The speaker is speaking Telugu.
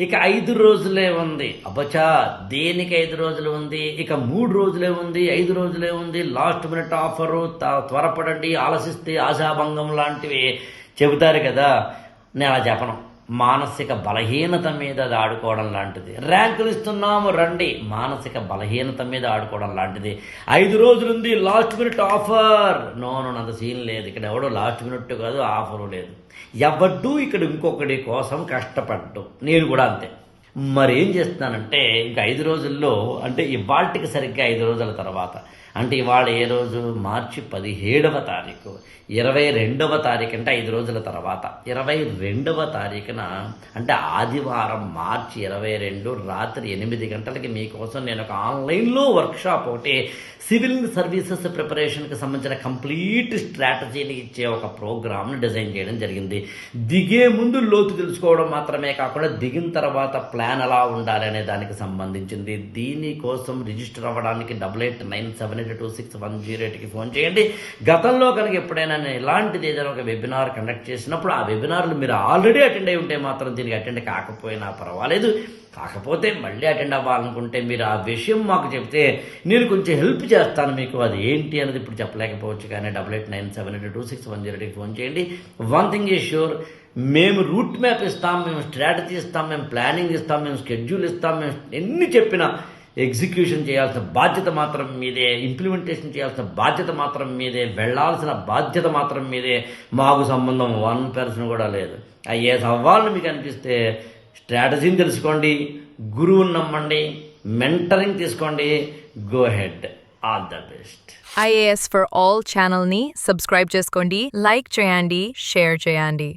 ఇక 5 రోజులే ఉంది. అబ్బచా దేనికి 5 రోజులు ఉంది? ఇక 3 రోజులే ఉంది, 5 రోజులే ఉంది, లాస్ట్ మినిట్ ఆఫరు, త్వరపడండి, ఆలసిస్తే ఆశాభంగం లాంటివి చెబుతారు కదా. నేను అలా చెప్పను. మానసిక బలహీనత మీద అది ఆడుకోవడం లాంటిది. ర్యాంకులు ఇస్తున్నాము రండి, మానసిక బలహీనత మీద ఆడుకోవడం లాంటిది. 5 రోజులుంది, లాస్ట్ మినిట్ ఆఫర్, నో అంత సీన్ లేదు. ఇక్కడ ఎవడో లాస్ట్ మినిట్ కాదు, ఆఫరు లేదు. ఎవడ్డు ఇక్కడ ఇంకొకటి కోసం కష్టపడ్డు. నేను కూడా అంతే. మరి ఏం చేస్తున్నానంటే ఇంకా 5 రోజుల్లో, అంటే ఇవాళకి సరిగ్గా 5 రోజుల తర్వాత, అంటే ఇవాళ ఏ రోజు? మార్చి 17వ తారీఖు, 22వ తారీఖు అంటే 5 రోజుల తర్వాత 22వ తారీఖున, అంటే ఆదివారం మార్చి 22 రాత్రి 8 గంటలకి మీకోసం నేను ఒక ఆన్లైన్లో వర్క్షాప్ ఒకటి, సివిల్ సర్వీసెస్ ప్రిపరేషన్కి సంబంధించిన కంప్లీట్ స్ట్రాటజీని ఇచ్చే ఒక ప్రోగ్రామ్ని డిజైన్ చేయడం జరిగింది. దిగే ముందు లోతు తెలుసుకోవడం మాత్రమే కాకుండా దిగిన తర్వాత ప్లాన్ ఎలా ఉండాలి అనే దానికి సంబంధించింది. దీనికోసం రిజిస్టర్ అవ్వడానికి 8897826108కి ఫోన్ చేయండి. గతంలో కనుక ఎప్పుడైనా నేను ఇలాంటిది ఏదైనా ఒక వెబినార్ కండక్ట్ చేసినప్పుడు ఆ వెబినార్లు మీరు ఆల్రెడీ అటెండ్ అయి ఉంటే మాత్రం దీనికి అటెండ్ కాకపోయినా పర్వాలేదు. కాకపోతే మళ్ళీ అటెండ్ అవ్వాలనుకుంటే మీరు ఆ విషయం మాకు చెప్తే నేను కొంచెం హెల్ప్ చేస్తాను మీకు. అది ఏంటి అనేది ఇప్పుడు చెప్పలేకపోవచ్చు, కానీ 8897826108కి ఫోన్ చేయండి. వన్ థింగ్ ఈజ్ ష్యూర్, మేము రూట్ మ్యాప్ ఇస్తాం, మేము స్ట్రాటజీ ఇస్తాం, మేము ప్లానింగ్ ఇస్తాం, మేము స్కెడ్యూల్ ఇస్తాం. మేము ఎన్ని చెప్పినా ఎగ్జిక్యూషన్ చేయాల్సిన బాధ్యత మాత్రం మీదే, ఇంప్లిమెంటేషన్ చేయాల్సిన బాధ్యత మాత్రం మీదే, వెళ్లాల్సిన బాధ్యత మాత్రం మీదే. మాకు సంబంధం 1% కూడా లేదు. అయ్యే సవాళ్ళు మీకు అనిపిస్తే స్ట్రాటజీని తెలుసుకోండి, గురువుని నమ్మండి, మెంటరింగ్ తీసుకోండి. Go head, all the best. IAS for All ఛానల్ని సబ్స్క్రైబ్ చేసుకోండి, లైక్ చేయండి, షేర్ చేయండి.